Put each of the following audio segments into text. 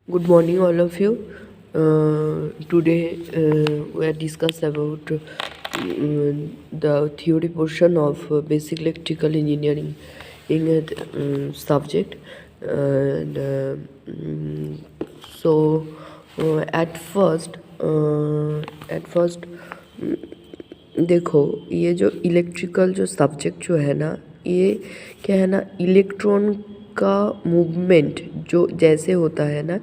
Good morning, all of you. Today we are discuss about the theory portion of basic electrical engineering in a subject. And so, at first, mm, देखो, ये जो electrical जो subject जो है ना, ये क्या है ना, इलेक्ट्रॉन का मूवमेंट जो जैसे होता है ना,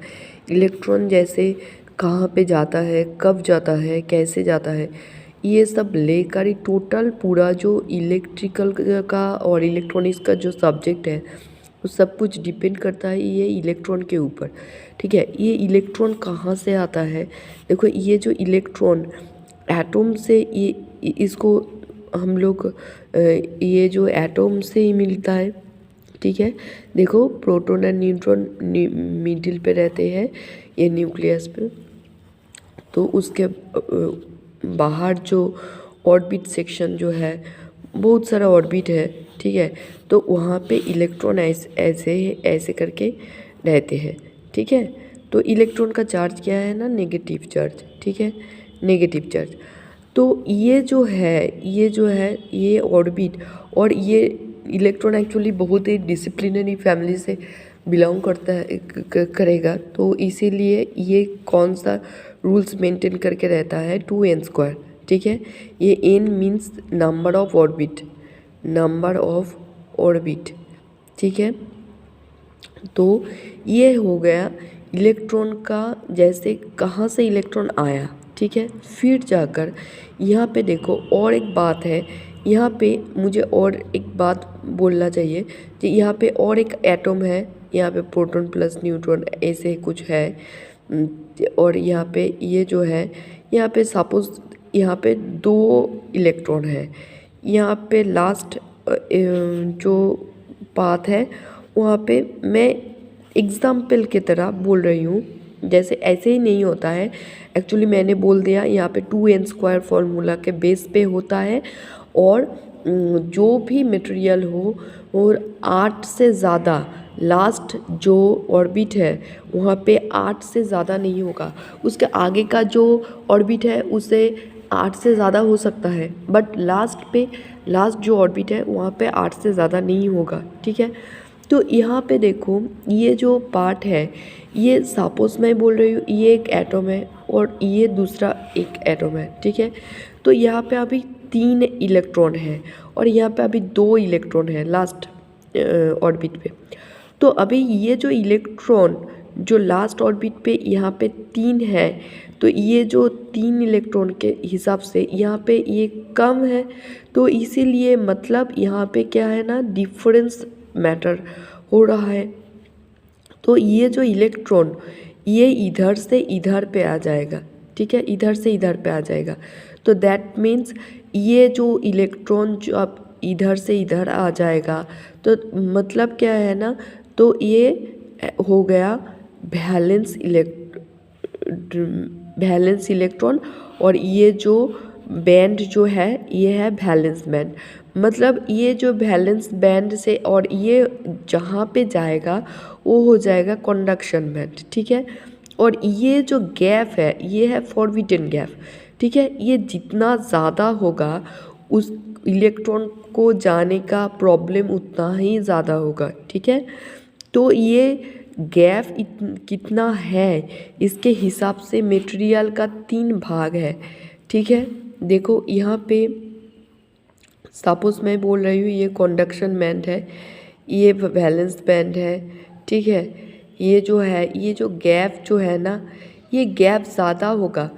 इलेक्ट्रॉन जैसे कहाँ पे जाता है, कब जाता है, कैसे जाता है, ये सब लेकर ही टोटल पूरा जो इलेक्ट्रिकल का और इलेक्ट्रॉनिक्स का जो सब्जेक्ट है वो सब कुछ डिपेंड करता है ये इलेक्ट्रॉन के ऊपर। ठीक है, ये इलेक्ट्रॉन कहाँ से आता है? देखो, ये जो इलेक्ट्रॉन एटम से इसको हम लोग ये जो एटम से ही मिलता है। ठीक है, देखो प्रोटॉन एंड न्यूट्रॉन मिडिल पे रहते हैं, ये न्यूक्लियस पे। तो उसके बाहर जो ऑर्बिट सेक्शन जो है, बहुत सारा ऑर्बिट है। ठीक है, तो वहाँ पे इलेक्ट्रॉन ऐसे ऐसे करके रहते हैं। ठीक है, तो इलेक्ट्रॉन का चार्ज क्या है ना, नेगेटिव चार्ज। ठीक है, नेगेटिव चार्ज। तो ये जो है ये ऑर्बिट और ये इलेक्ट्रॉन एक्चुअली बहुत ही डिसिप्लिनरी फैमिली से बिलोंग करता है करेगा। तो इसीलिए ये कौन सा रूल्स मेंटेन करके रहता है, 2n²। ठीक है, ये n means number of orbit. ठीक है, तो ये हो गया इलेक्ट्रॉन का, जैसे कहाँ से इलेक्ट्रॉन आया। ठीक है, फिर जाकर यहाँ पे देखो और एक बात है, यहाँ पे मुझे और एक बात बोलना चाहिए कि यहाँ पे और एक एटम है, यहाँ पे प्रोटॉन प्लस न्यूट्रॉन ऐसे कुछ है। और यहाँ पे ये जो है, यहाँ पे सपोज यहाँ पे 2 इलेक्ट्रॉन है। यहाँ पे लास्ट जो पाथ है वहाँ पे मैं एग्जाम्पल की तरह बोल रही हूँ, जैसे ऐसे ही नहीं होता है। एक्चुअली मैंने बोल दिया यहाँ पे 2n² फॉर्मूला के बेस पे होता है। और जो भी मटेरियल हो और 8 से ज़्यादा लास्ट जो ऑर्बिट है वहाँ पे 8 से ज़्यादा नहीं होगा। उसके आगे का जो ऑर्बिट है उसे 8 से ज़्यादा हो सकता है, बट लास्ट जो ऑर्बिट है वहाँ पे 8 से ज़्यादा नहीं होगा। ठीक है, तो यहाँ पे देखो ये जो पार्ट है, ये सपोज मैं बोल रही हूँ ये एक एटम है और ये दूसरा एक एटम है। ठीक है, तो यहाँ पे अभी 3 इलेक्ट्रॉन है और यहाँ पे अभी 2 इलेक्ट्रॉन है लास्ट ऑर्बिट पे। तो अभी ये जो इलेक्ट्रॉन जो लास्ट ऑर्बिट पे यहाँ पे 3 है, तो ये जो 3 इलेक्ट्रॉन के हिसाब से यहाँ पे ये कम है। तो इसीलिए मतलब यहाँ पे क्या है ना, डिफरेंस मैटर हो रहा है। तो ये जो इलेक्ट्रॉन ये इधर से इधर पे आ जाएगा। ठीक है, इधर से इधर पे आ जाएगा। तो दैट मीन्स ये जो इलेक्ट्रॉन जो अब इधर से इधर आ जाएगा, तो मतलब क्या है ना, तो ये हो गया वैलेंस इलेक्ट्रॉन। और ये जो बैंड जो है ये है वैलेंस बैंड। मतलब ये जो वैलेंस बैंड से और ये जहाँ पे जाएगा वो हो जाएगा कंडक्शन बैंड। ठीक है, और ये जो गैप है ये है फॉरबिडन गैप। ठीक है, ये जितना ज़्यादा होगा उस इलेक्ट्रॉन को जाने का प्रॉब्लम उतना ही ज़्यादा होगा। ठीक है, तो ये गैप कितना है इसके हिसाब से मटेरियल का 3 भाग है। ठीक है, देखो यहाँ पे सपोज मैं बोल रही हूँ ये कंडक्शन बैंड है, ये वैलेंस बैंड है। ठीक है, ये जो है ये जो गैप जो है ना, ये गैप ज़्यादा होगा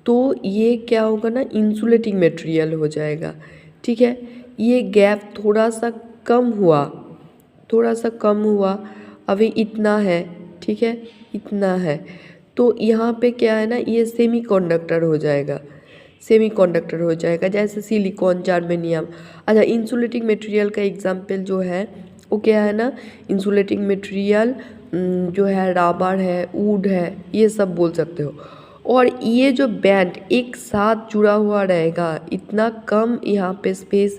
तो ये क्या होगा ना, इंसुलेटिंग मटेरियल हो जाएगा। ठीक है, ये गैप थोड़ा सा कम हुआ, अभी इतना है। ठीक है, इतना है। तो यहाँ पे क्या है ना, ये सेमीकंडक्टर हो जाएगा जैसे सिलिकॉन, जर्मेनियम। अच्छा, इंसुलेटिंग मटेरियल का एग्जांपल जो है वो क्या है ना, इंसुलेटिंग मटेरियल जो है रबर है, वुड है, ये सब बोल सकते हो। और ये जो बैंड एक साथ जुड़ा हुआ रहेगा, इतना कम यहाँ पे स्पेस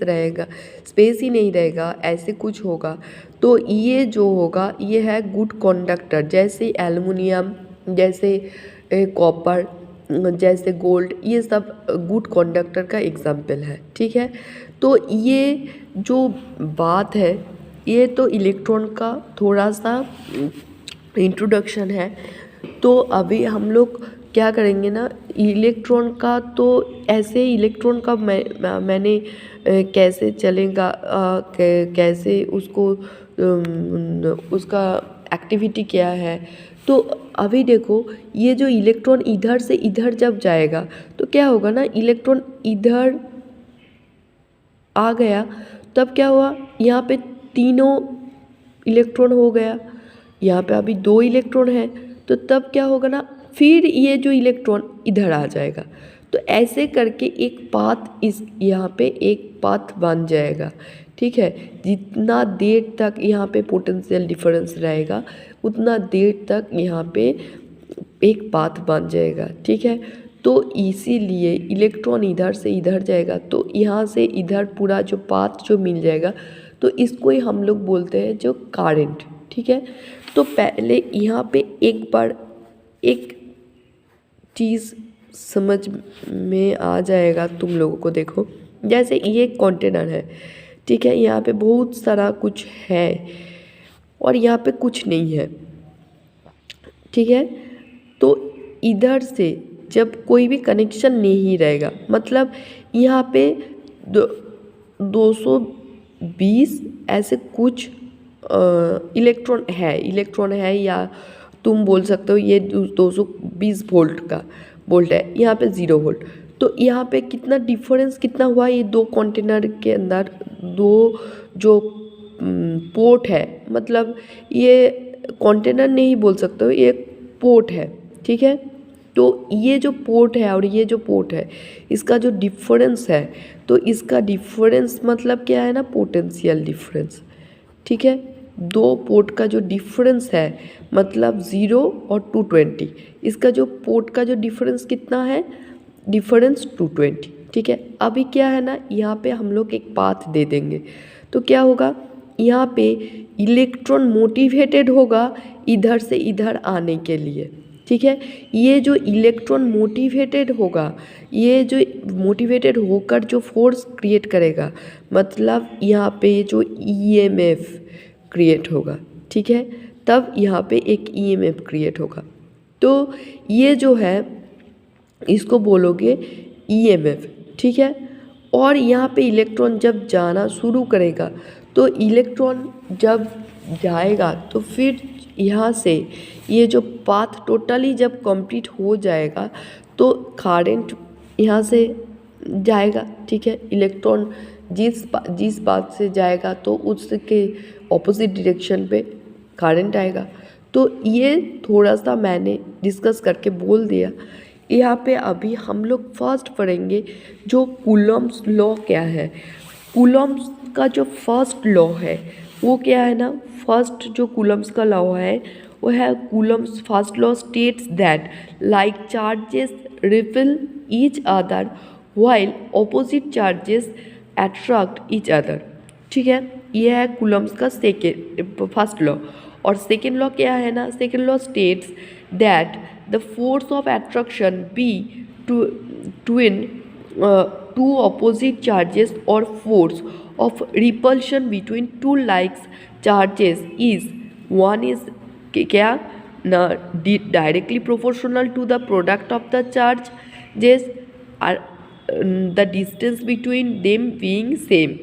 ही नहीं रहेगा, ऐसे कुछ होगा। तो ये जो होगा ये है गुड कंडक्टर, जैसे एल्युमिनियम, जैसे कॉपर, जैसे गोल्ड, ये सब गुड कंडक्टर का एग्जाम्पल है। ठीक है, तो ये जो बात है ये तो इलेक्ट्रॉन का थोड़ा सा इंट्रोडक्शन है। तो अभी हम लोग क्या करेंगे ना, इलेक्ट्रॉन का तो ऐसे इलेक्ट्रॉन का मैंने कैसे चलेगा, कैसे उसको उसका एक्टिविटी क्या है। तो अभी देखो, ये जो इलेक्ट्रॉन इधर से इधर जब जाएगा तो क्या होगा ना, इलेक्ट्रॉन इधर आ गया तब क्या हुआ, यहाँ पे तीनों इलेक्ट्रॉन हो गया, यहाँ पे अभी 2 इलेक्ट्रॉन है, तो तब क्या होगा ना, फिर ये जो इलेक्ट्रॉन इधर आ जाएगा। तो ऐसे करके एक पाथ इस यहाँ पे एक पाथ बन जाएगा। ठीक है, जितना देर तक यहाँ पे पोटेंशियल डिफरेंस रहेगा उतना देर तक यहाँ पे एक पाथ बन जाएगा। ठीक है, तो इसीलिए इलेक्ट्रॉन इधर से इधर जाएगा तो यहाँ से इधर पूरा जो पाथ जो मिल जाएगा, तो इसको ही हम लोग बोलते हैं जो करंट। ठीक है, तो पहले यहाँ पे एक बार एक चीज़ समझ में आ जाएगा तुम लोगों को। देखो, जैसे ये कंटेनर है, ठीक है, यहाँ पे बहुत सारा कुछ है और यहाँ पे कुछ नहीं है। ठीक है, तो इधर से जब कोई भी कनेक्शन नहीं रहेगा, मतलब यहाँ पे 220 ऐसे कुछ इलेक्ट्रॉन है, या तुम बोल सकते हो ये 220 वोल्ट है, यहाँ पे 0 वोल्ट। तो यहाँ पे कितना डिफरेंस कितना हुआ, ये 2 कंटेनर के अंदर 2 जो पोर्ट है, मतलब ये कंटेनर नहीं बोल सकते हो, ये पोर्ट है। ठीक है, तो ये जो पोर्ट है और ये जो पोर्ट है, इसका जो डिफरेंस है, तो इसका डिफरेंस मतलब क्या है ना, पोटेंशियल डिफरेंस। ठीक है, 2 पोर्ट का जो डिफरेंस है मतलब 0 और 220, इसका जो पोर्ट का जो डिफरेंस कितना है, डिफरेंस 220। ठीक है, अभी क्या है ना, यहाँ पे हम लोग एक पाथ दे देंगे, तो क्या होगा, यहाँ पे इलेक्ट्रॉन मोटिवेटेड होगा इधर से इधर आने के लिए। ठीक है, ये जो इलेक्ट्रॉन मोटिवेटेड होगा, ये जो मोटिवेटेड होकर जो फोर्स क्रिएट करेगा, मतलब यहाँ पे जो EMF क्रिएट होगा। ठीक है, तब यहाँ पे एक EMF क्रिएट होगा, तो ये जो है इसको बोलोगे EMF। ठीक है, और यहाँ पे इलेक्ट्रॉन जब जाना शुरू करेगा, तो इलेक्ट्रॉन जब जाएगा तो फिर यहाँ से ये जो पाथ टोटली जब कंप्लीट हो जाएगा तो करंट यहाँ से जाएगा। ठीक है, इलेक्ट्रॉन जिस पाथ से जाएगा तो उसके ऑपोजिट डायरेक्शन पे करंट आएगा। तो ये थोड़ा सा मैंने डिस्कस करके बोल दिया। यहाँ पे अभी हम लोग फर्स्ट पढ़ेंगे जो कूलम्ब्स लॉ क्या है। कूलम्ब्स का जो फर्स्ट लॉ है वो क्या है ना, फर्स्ट जो कूलम्ब्स का लॉ है वो है Coulomb's first law states that like charges repel each other while opposite charges attract each other. ठीक है, ये है कूलम्ब्स का फर्स्ट लॉ। और सेकेंड लॉ क्या है ना, second law states that the force of attraction between two opposite charges or force of repulsion between two like charges is one is क्या ना directly proportional to the product of the charges are the distance between them being same।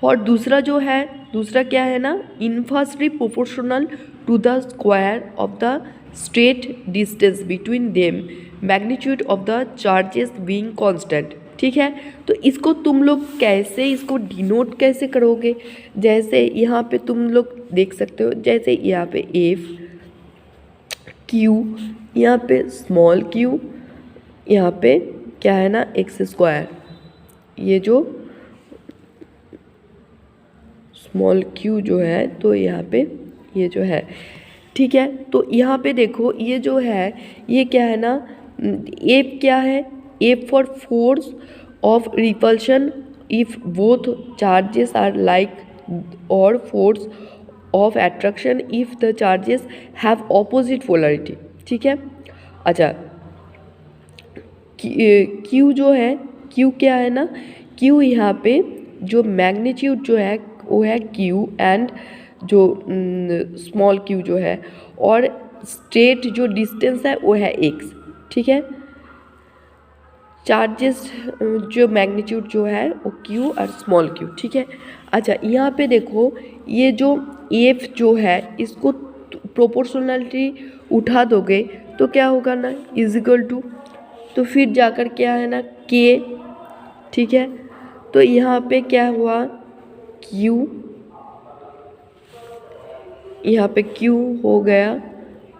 और दूसरा जो है, दूसरा क्या है ना, inversely proportional to the square of the straight distance between them magnitude of the charges being constant. ठीक है, तो इसको तुम लोग कैसे इसको डिनोट कैसे करोगे, जैसे यहाँ पे तुम लोग देख सकते हो, जैसे यहाँ पे एफ क्यू, यहाँ पे स्मॉल क्यू, यहाँ पे क्या है ना एक्स स्क्वायर, ये जो स्मॉल क्यू जो है तो यहाँ पे ये जो है। ठीक है, तो यहाँ पे देखो ये जो है ये क्या है ना, एफ क्या है, F for force of repulsion if both charges are like, और force of attraction if the charges have opposite polarity. ठीक है। अच्छा, क्यू जो है, क्यू क्या है ना, क्यू यहाँ पे जो मैग्नीट्यूड जो है वो है क्यू, एंड जो स्मॉल क्यू जो है, और स्ट्रेट जो डिस्टेंस है वो है एक्स, ठीक है। चार्जेस जो मैग्नीट्यूड जो है वो क्यू और स्मॉल क्यू, ठीक है। अच्छा, यहाँ पे देखो ये जो एफ जो है इसको प्रोपोर्शनलिटी उठा दोगे तो क्या होगा ना, इज इक्वल टू, तो फिर जाकर क्या है ना के, ठीक है। तो यहाँ पे क्या हुआ, क्यू, यहाँ पे क्यू हो गया,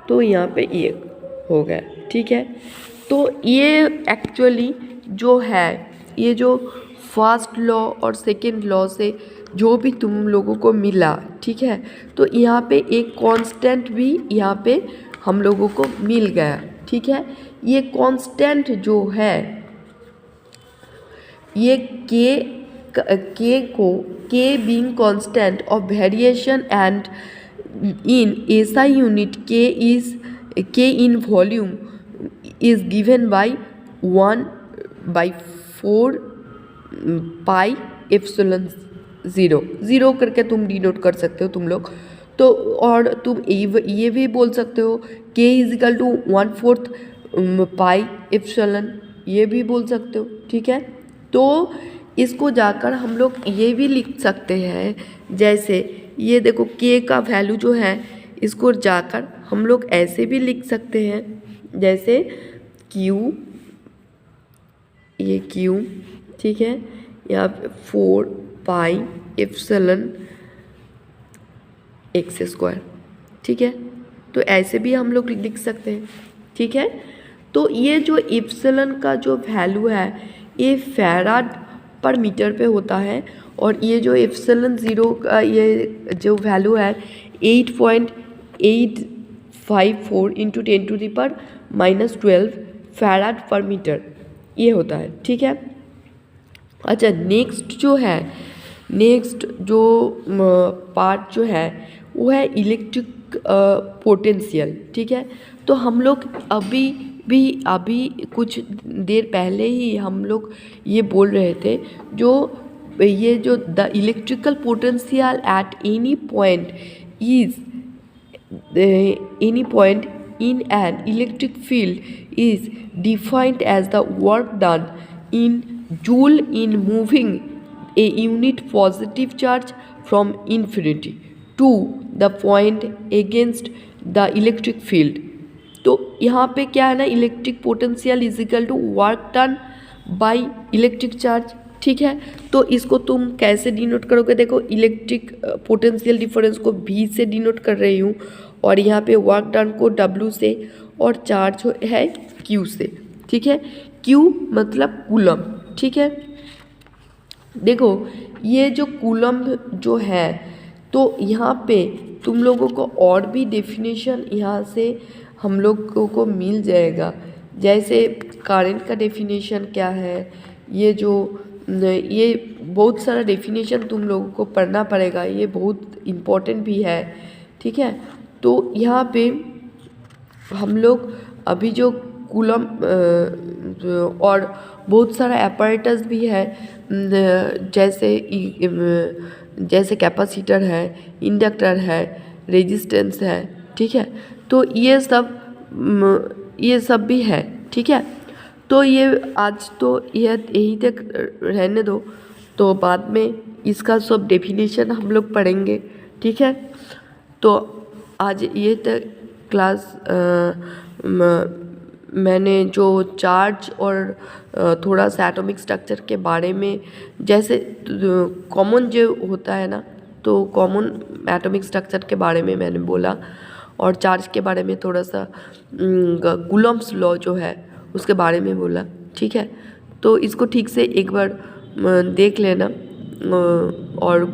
तो यहाँ पे ए हो गया, ठीक है। तो ये एक्चुअली जो है, ये जो फर्स्ट लॉ और सेकंड लॉ से जो भी तुम लोगों को मिला, ठीक है, तो यहाँ पे एक कांस्टेंट भी यहाँ पे हम लोगों को मिल गया, ठीक है। ये कांस्टेंट जो है, ये के को, के being constant of variation and in SI unit K in volume is given by 1/4 pi epsilon 0 करके तुम डिनोट कर सकते हो तुम लोग। तो और तुम ये भी बोल सकते हो K is equal to 1/4 pi epsilon, ये भी बोल सकते हो, ठीक है। तो इसको जाकर हम लोग ये भी लिख सकते हैं, जैसे ये देखो के का वैल्यू जो है इसको जाकर हम लोग ऐसे भी लिख सकते हैं, जैसे क्यू, ये क्यू, ठीक है, यहाँ पे 4 पाई एप्सिलॉन एक्स स्क्वायर, ठीक है। तो ऐसे भी हम लोग लिख सकते हैं, ठीक है। तो ये जो एप्सिलॉन का जो वैल्यू है ये फैराड पर मीटर पे होता है, और ये जो एप्सिलॉन 0 का ये जो वैल्यू है 8.854 इंटू 10⁻⁻12 फैराड पर मीटर ये होता है, ठीक है। अच्छा, नेक्स्ट जो पार्ट जो है वो है इलेक्ट्रिक पोटेंशियल, ठीक है। तो हम लोग अभी कुछ देर पहले ही हम लोग ये बोल रहे थे, ये जो the electrical potential at any point in an electric field is defined as the work done in joule in moving a unit positive charge from infinity to the point against the electric field। तो यहाँ पे क्या है ना, electric potential is equal to work done by electric charge, ठीक है। तो इसको तुम कैसे डिनोट करोगे, देखो इलेक्ट्रिक पोटेंशियल डिफरेंस को V से डिनोट कर रही हूँ, और यहाँ पे वर्क डन को W से, और चार्ज है Q से, ठीक है। Q मतलब कूलम, ठीक है। देखो ये जो कूलम जो है, तो यहाँ पे तुम लोगों को और भी डेफिनेशन यहाँ से हम लोगों को मिल जाएगा, जैसे करंट का डेफिनेशन क्या है, ये बहुत सारा डेफिनेशन तुम लोगों को पढ़ना पड़ेगा, ये बहुत इम्पोर्टेंट भी है, ठीक है। तो यहाँ पे हम लोग अभी जो कूलम और बहुत सारा apparatus भी है, जैसे कैपेसिटर है, इंडक्टर है, रेजिस्टेंस है, ठीक है। तो ये सब भी है, ठीक है। तो ये आज तो यही तक रहने दो, तो बाद में इसका सब डेफिनेशन हम लोग पढ़ेंगे, ठीक है। तो आज ये तक क्लास मैंने जो चार्ज और थोड़ा सा एटॉमिक स्ट्रक्चर के बारे में, जैसे कॉमन जो होता है ना, तो कॉमन एटॉमिक स्ट्रक्चर के बारे में मैंने बोला, और चार्ज के बारे में थोड़ा सा कूलम्स लॉ जो है उसके बारे में बोला, ठीक है। तो इसको ठीक से एक बार देख लेना, और